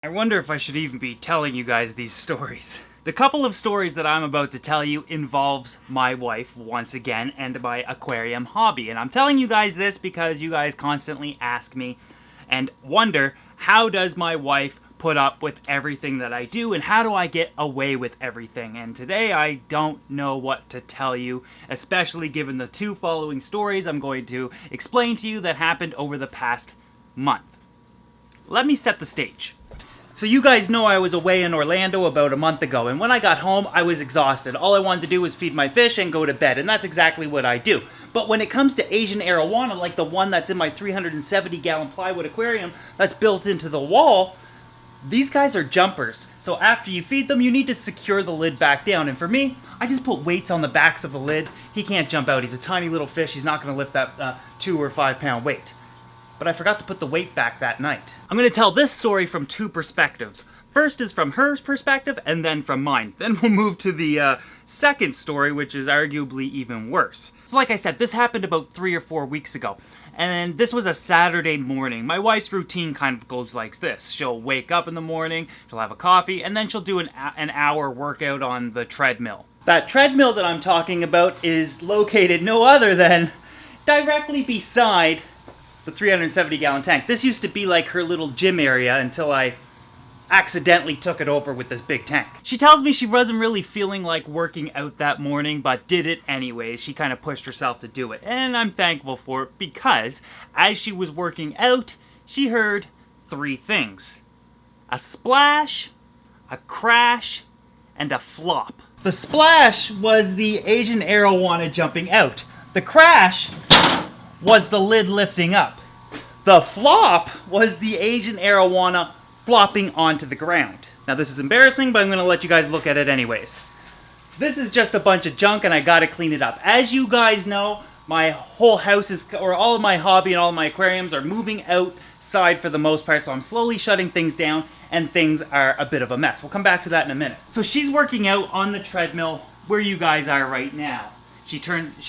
I wonder if I should even be telling you guys these stories. The couple of stories that I'm about to tell you involves my wife once again and my aquarium hobby. And I'm telling you guys this because you guys constantly ask me and wonder, how does my wife put up with everything that I do and how do I get away with everything? And today I don't know what to tell you, especially given the two following stories I'm going to explain to you that happened over the past month. Let me set the stage. So you guys know I was away in Orlando about a month ago, and when I got home, I was exhausted. All I wanted to do was feed my fish and go to bed, and that's exactly what I do. But when it comes to Asian arowana, like the one that's in my 370-gallon plywood aquarium that's built into the wall, these guys are jumpers. So after you feed them, you need to secure the lid back down. And for me, I just put weights on the backs of the lid. He can't jump out. He's a tiny little fish. He's not going to lift that 2 or 5 pound weight. But I forgot to put the weight back that night. I'm going to tell this story from two perspectives. First is from her perspective, and then from mine. Then we'll move to the second story, which is arguably even worse. So like I said, this happened about 3 or 4 weeks ago. And this was a Saturday morning. My wife's routine kind of goes like this. She'll wake up in the morning, she'll have a coffee, and then she'll do an hour workout on the treadmill. That treadmill that I'm talking about is located no other than directly beside the 370-gallon tank. This used to be like her little gym area until I accidentally took it over with this big tank. She tells me she wasn't really feeling like working out that morning, but did it anyways. She kind of pushed herself to do it, and I'm thankful for it because as she was working out, she heard 3 things: a splash, a crash, and a flop. The splash was the Asian arowana jumping out. The crash was the lid lifting up. The flop was the Asian arowana flopping onto the ground. Now this is embarrassing, but I'm going to let you guys look at it anyways. This is just a bunch of junk and I got to clean it up. As you guys know, my whole house is, or all of my hobby and all of my aquariums are moving outside for the most part, so I'm slowly shutting things down and things are a bit of a mess. We'll come back to that in a minute. So she's working out on the treadmill where you guys are right now. She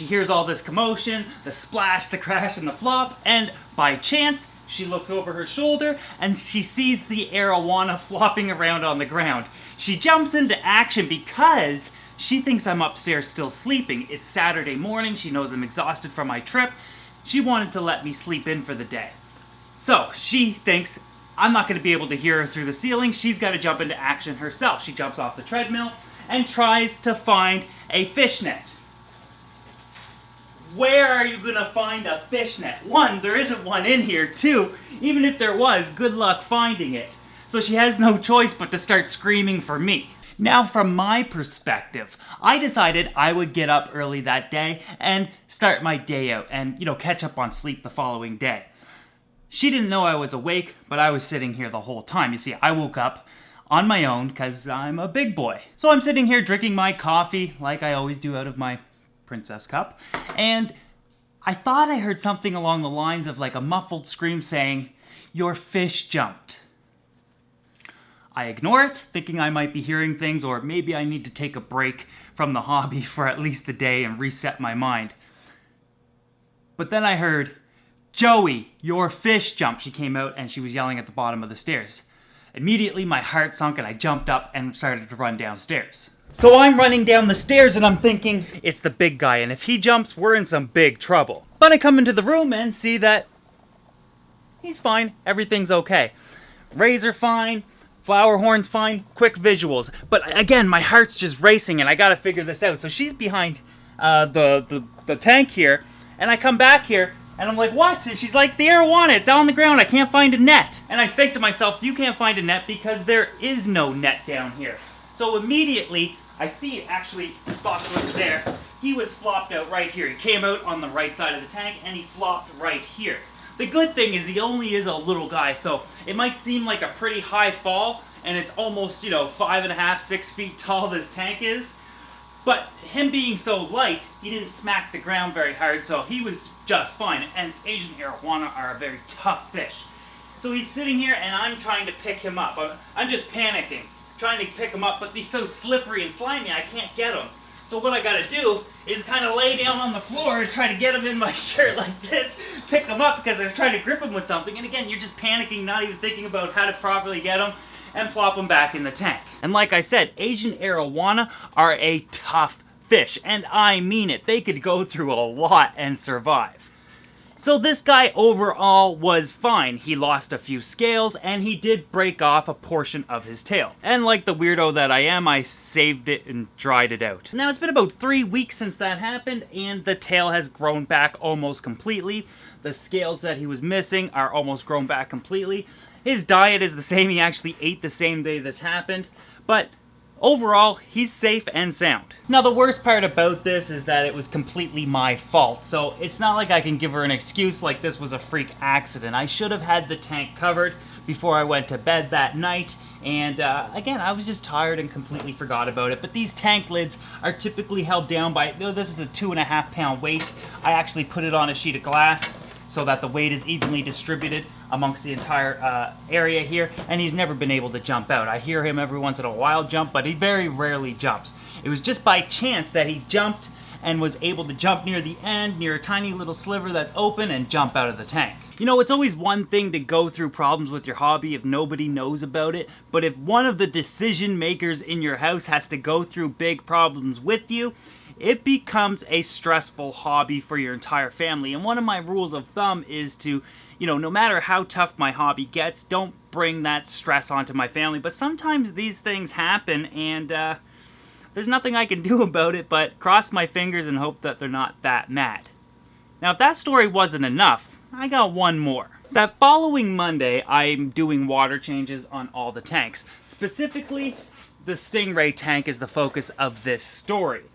hears all this commotion, the splash, the crash, and the flop, and by chance, she looks over her shoulder and she sees the arowana flopping around on the ground. She jumps into action because she thinks I'm upstairs still sleeping. It's Saturday morning, she knows I'm exhausted from my trip. She wanted to let me sleep in for the day. So she thinks I'm not going to be able to hear her through the ceiling. She's got to jump into action herself. She jumps off the treadmill and tries to find a fish net. Where are you going to find a fish net? 1, there isn't one in here. 2, even if there was, good luck finding it. So she has no choice but to start screaming for me. Now from my perspective, I decided I would get up early that day and start my day out and, catch up on sleep the following day. She didn't know I was awake, but I was sitting here the whole time. You see, I woke up on my own because I'm a big boy. So I'm sitting here drinking my coffee like I always do out of my princess cup, and I thought I heard something along the lines of like a muffled scream saying, "Your fish jumped." I ignore it, thinking I might be hearing things, or maybe I need to take a break from the hobby for at least a day and reset my mind. But then I heard, "Joey, your fish jumped." She came out and she was yelling at the bottom of the stairs. Immediately my heart sunk and I jumped up and started to run downstairs. So I'm running down the stairs and I'm thinking, it's the big guy, and if he jumps, we're in some big trouble. But I come into the room and see that he's fine, everything's okay. Rays are fine, flower horn's fine, quick visuals. But again, my heart's just racing and I gotta figure this out. So she's behind the tank here, and I come back here and I'm like, what? And she's like, the arowana, it's on the ground, I can't find a net. And I think to myself, you can't find a net because there is no net down here. So immediately, I see it actually flopped over there. He was flopped out right here. He came out on the right side of the tank and he flopped right here. The good thing is he only is a little guy, so it might seem like a pretty high fall, and it's almost, 5.5, 6 feet tall this tank is. But him being so light, he didn't smack the ground very hard, so he was just fine. And Asian arowana are a very tough fish. So he's sitting here and I'm trying to pick him up. I'm just panicking, trying to pick him up, but he's so slippery and slimy, I can't get him. So what I gotta do is kind of lay down on the floor and try to get him in my shirt like this, pick him up because I'm trying to grip him with something. And again, you're just panicking, not even thinking about how to properly get him. and plop them back in the tank. And like I said, Asian arowana are a tough fish, and I mean it. They could go through a lot and survive. So this guy overall was fine. He lost a few scales, and he did break off a portion of his tail. And like the weirdo that I am, I saved it and dried it out. Now it's been about 3 weeks since that happened, and the tail has grown back almost completely. The scales that he was missing are almost grown back completely. His diet is the same. He actually ate the same day this happened. But overall, he's safe and sound. Now, the worst part about this is that it was completely my fault, so it's not like I can give her an excuse like this was a freak accident. I should have had the tank covered before I went to bed that night, and again, I was just tired and completely forgot about it. But these tank lids are typically held down by, this is a 2.5 pound weight. I actually put it on a sheet of glass so that the weight is evenly distributed amongst the entire area here, and he's never been able to jump out. I hear him every once in a while jump, but he very rarely jumps. It was just by chance that he jumped and was able to jump near the end, near a tiny little sliver that's open, and jump out of the tank. You know, it's always one thing to go through problems with your hobby if nobody knows about it, but if one of the decision makers in your house has to go through big problems with you, it becomes a stressful hobby for your entire family. And one of my rules of thumb is to, no matter how tough my hobby gets, don't bring that stress onto my family. But sometimes these things happen, and there's nothing I can do about it but cross my fingers and hope that they're not that mad. Now, if that story wasn't enough, I got one more. That following Monday, I'm doing water changes on all the tanks. Specifically, the Stingray tank is the focus of this story.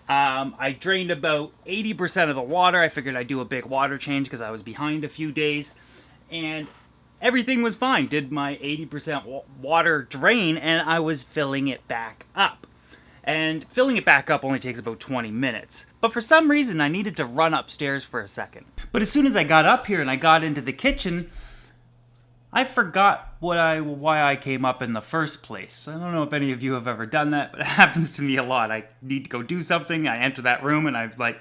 I drained about 80% of the water. I figured I'd do a big water change because I was behind a few days. And everything was fine. Did my 80% water drain, and I was filling it back up. And filling it back up only takes about 20 minutes. But for some reason, I needed to run upstairs for a second. But as soon as I got up here and I got into the kitchen, I forgot why I came up in the first place. I don't know if any of you have ever done that, but it happens to me a lot. I need to go do something, I enter that room, and I'm like,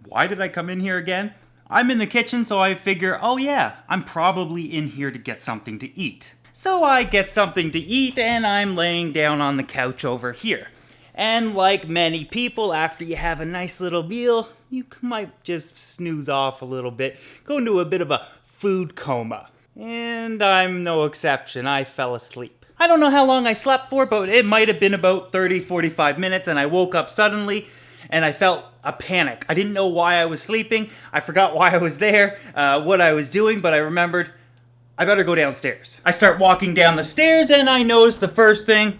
why did I come in here again? I'm in the kitchen, so I figure, oh yeah, I'm probably in here to get something to eat. So I get something to eat, and I'm laying down on the couch over here. And like many people, after you have a nice little meal, you might just snooze off a little bit, go into a bit of a food coma. And I'm no exception. I fell asleep. I don't know how long I slept for, but it might have been about 30-45 minutes, and I woke up suddenly, and I felt a panic. I didn't know why I was sleeping. I forgot why I was there, what I was doing, but I remembered I better go downstairs. I start walking down the stairs, and I notice the first thing,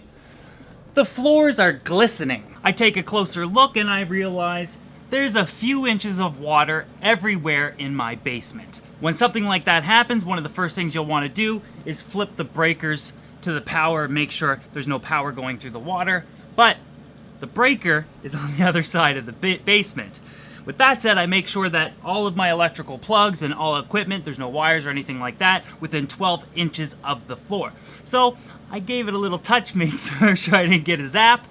the floors are glistening. I take a closer look, and I realize there's a few inches of water everywhere in my basement. When something like that happens, one of the first things you'll want to do is flip the breakers to the power, make sure there's no power going through the water. But the breaker is on the other side of the basement. With that said, I make sure that all of my electrical plugs and all equipment, there's no wires or anything like that, within 12 inches of the floor. So I gave it a little touch, made sure I didn't get a zap,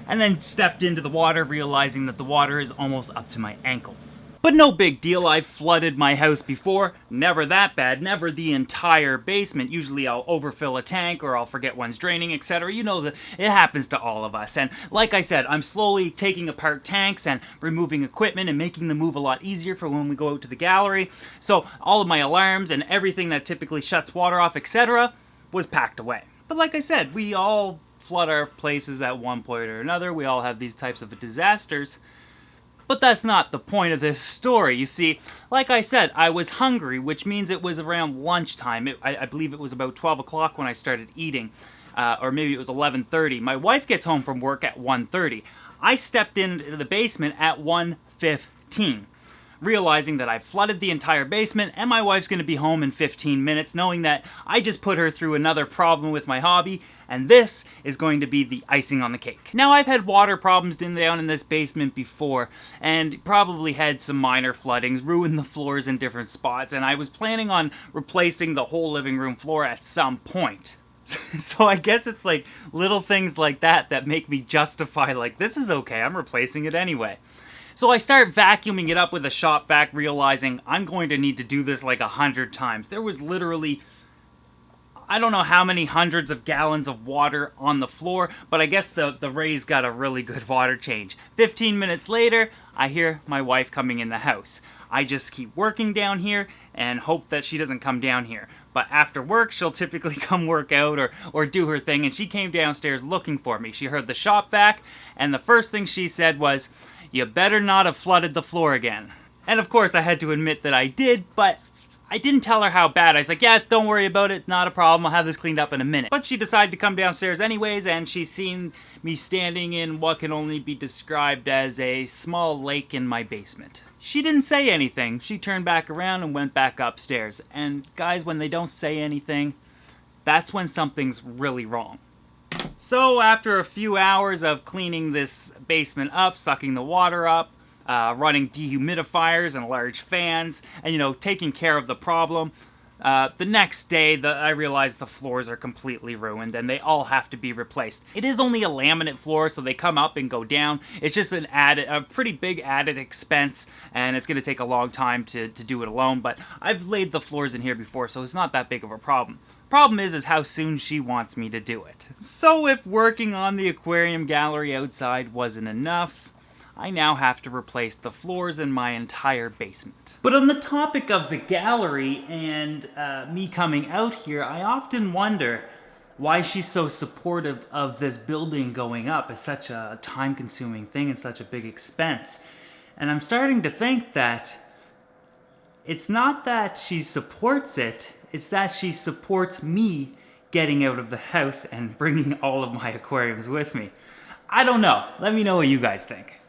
and then stepped into the water, realizing that the water is almost up to my ankles. But no big deal, I've flooded my house before. Never that bad, never the entire basement. Usually I'll overfill a tank or I'll forget one's draining, etc. You know, it happens to all of us. And like I said, I'm slowly taking apart tanks and removing equipment and making the move a lot easier for when we go out to the gallery. So all of my alarms and everything that typically shuts water off, etc. was packed away. But like I said, we all flood our places at one point or another. We all have these types of disasters. But that's not the point of this story. You see, like I said, I was hungry, which means it was around lunchtime. I believe it was about 12 o'clock when I started eating, or maybe it was 11:30. My wife gets home from work at 1:30. I stepped into the basement at 1:15, realizing that I've flooded the entire basement and my wife's going to be home in 15 minutes, knowing that I just put her through another problem with my hobby, and this is going to be the icing on the cake. Now, I've had water problems down in this basement before, and probably had some minor floodings, ruined the floors in different spots, and I was planning on replacing the whole living room floor at some point. So I guess it's like little things like that that make me justify, like, this is okay, I'm replacing it anyway. So I start vacuuming it up with a shop vac, realizing I'm going to need to do this like 100 times. There was literally, I don't know how many hundreds of gallons of water on the floor, but I guess the Rays got a really good water change. 15 minutes later, I hear my wife coming in the house. I just keep working down here and hope that she doesn't come down here. But after work, she'll typically come work out or do her thing, and she came downstairs looking for me. She heard the shop vac, and the first thing she said was, "You better not have flooded the floor again." And of course, I had to admit that I did, but I didn't tell her how bad. I was like, yeah, don't worry about it, not a problem, I'll have this cleaned up in a minute. But she decided to come downstairs anyways, and she's seen me standing in what can only be described as a small lake in my basement. She didn't say anything. She turned back around and went back upstairs. And guys, when they don't say anything, that's when something's really wrong. So after a few hours of cleaning this basement up, sucking the water up, running dehumidifiers and large fans, and taking care of the problem, the next day I realized the floors are completely ruined and they all have to be replaced. It is only a laminate floor, so they come up and go down. It's just a pretty big added expense, and it's going to take a long time to do it alone, but I've laid the floors in here before, so it's not that big of a problem. Problem is how soon she wants me to do it. So if working on the aquarium gallery outside wasn't enough, I now have to replace the floors in my entire basement. But on the topic of the gallery and me coming out here, I often wonder why she's so supportive of this building going up. It's such a time-consuming thing and such a big expense. And I'm starting to think that it's not that she supports it, it's that she supports me getting out of the house and bringing all of my aquariums with me. I don't know. Let me know what you guys think.